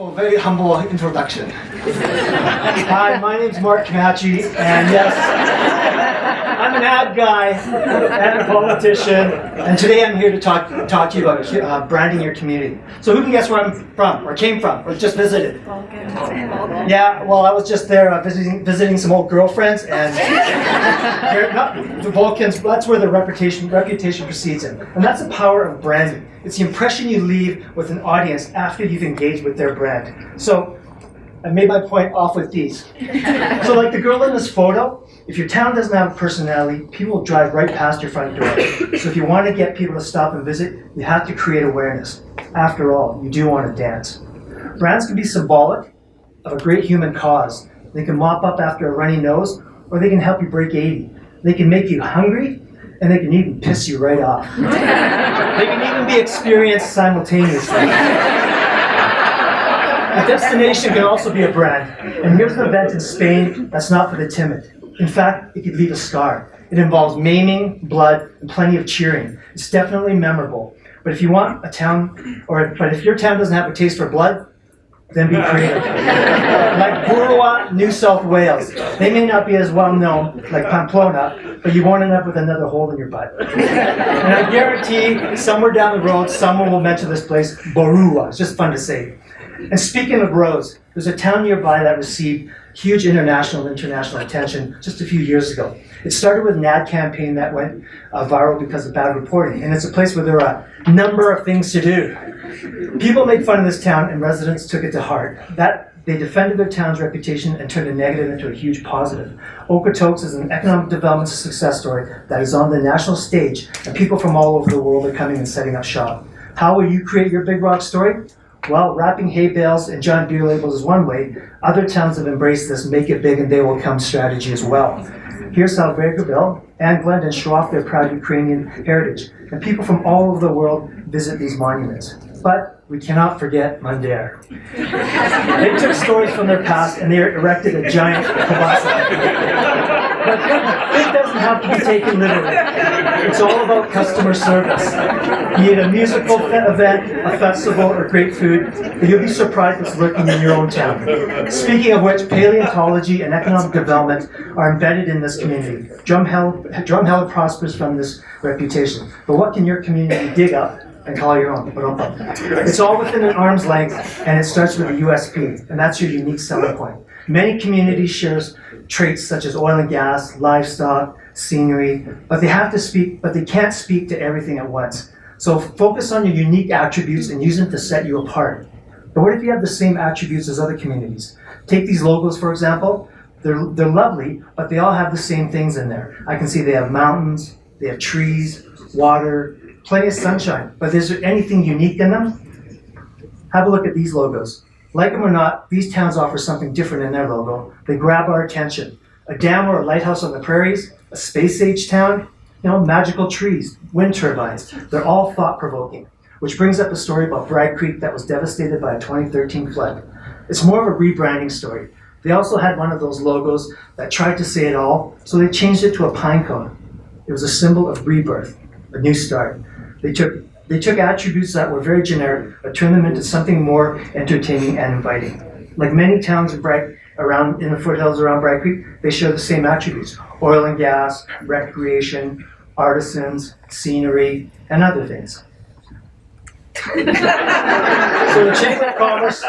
Wonderful, very humble introduction. Hi, my name's Mark Kamachi, and yes, I'm an ad guy and a politician, and today I'm here to talk to you about branding your community. So who can guess where I'm from, or came from, or just visited? Yeah, well, I was just there visiting some old girlfriends, and the Vulcans, that's where the reputation precedes it. And that's the power of branding. It's the impression you leave with an audience after you've engaged with their brand. So I made my point off with these. So like the girl in this photo, if your town doesn't have a personality, people will drive right past your front door. So if you want to get people to stop and visit, you have to create awareness. After all, you do want to dance. Brands can be symbolic of a great human cause. They can mop up after a runny nose, or they can help you break 80. They can make you hungry, and they can even piss you right off. They can even be experienced simultaneously. A destination can also be a brand. And here's an event in Spain that's not for the timid. In fact, it could leave a scar. It involves maiming, blood, and plenty of cheering. It's definitely memorable. But if you want a town, but if your town doesn't have a taste for blood, then be creative. Like Burwa, New South Wales. They may not be as well known like Pamplona, but you won't end up with another hole in your butt. And I guarantee somewhere down the road, someone will mention this place, Borua. It's just fun to say. And speaking of roads, there's a town nearby that received huge international attention just a few years ago. It started with an ad campaign that went viral because of bad reporting, and it's a place where there are a number of things to do. People made fun of this town, and residents took it to heart. They defended their town's reputation and turned a negative into a huge positive. Okotoks is an economic development success story that is on the national stage, and people from all over the world are coming and setting up shop. How will you create your big rock story? Well, wrapping hay bales and giant beer labels is one way. Other towns have embraced this make it big and they will come strategy as well. Here's how Vegreville and Glendon show off their proud Ukrainian heritage, and people from all over the world visit these monuments. But we cannot forget Mandir. They took stories from their past and they erected a giant kielbasa. But it doesn't have to be taken literally. It's all about customer service. Be it a musical event, a festival, or great food, you'll be surprised what's lurking in your own town. Speaking of which, paleontology and economic development are embedded in this community. Drumheller prospers from this reputation. But what can your community dig up and call your own? It's all within an arm's length, and it starts with a USP, and that's your unique selling point. Many communities share traits such as oil and gas, livestock, scenery, but they can't speak to everything at once. So focus on your unique attributes and use them to set you apart. But what if you have the same attributes as other communities? Take these logos, for example. They're lovely, but they all have the same things in there. I can see they have mountains, they have trees, water, plenty of sunshine, but is there anything unique in them? Have a look at these logos. Like them or not, these towns offer something different in their logo. They grab our attention. A dam or a lighthouse on the prairies, a space-age town, magical trees, wind turbines. They're all thought-provoking, which brings up a story about Bragg Creek that was devastated by a 2013 flood. It's more of a rebranding story. They also had one of those logos that tried to say it all, so they changed it to a pine cone. It was a symbol of rebirth, a new start. They took attributes that were very generic, but turned them into something more entertaining and inviting. Like many towns in the foothills around Bragg Creek, they share the same attributes: oil and gas, recreation, artisans, scenery, and other things. So the Chamber of Commerce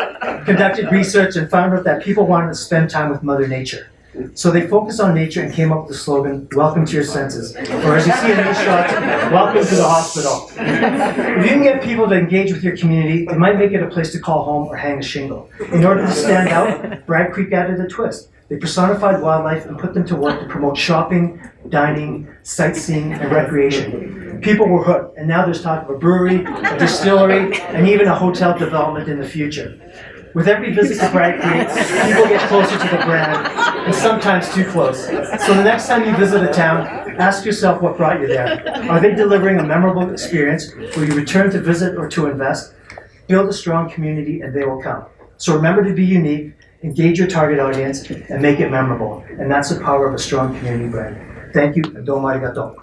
conducted research and found out that people wanted to spend time with Mother Nature. So they focused on nature and came up with the slogan, "Welcome to your senses." Or as you see in these shots, "Welcome to the hospital." If you can get people to engage with your community, it might make it a place to call home or hang a shingle. In order to stand out, Bragg Creek added a twist. They personified wildlife and put them to work to promote shopping, dining, sightseeing, and recreation. People were hooked, and now there's talk of a brewery, a distillery, and even a hotel development in the future. With every visit to Bragg Creek, people get closer to the brand, and sometimes too close. So the next time you visit a town, ask yourself what brought you there. Are they delivering a memorable experience? Will you return to visit or to invest? Build a strong community and they will come. So remember to be unique, engage your target audience, and make it memorable. And that's the power of a strong community brand. Thank you, and domo arigato.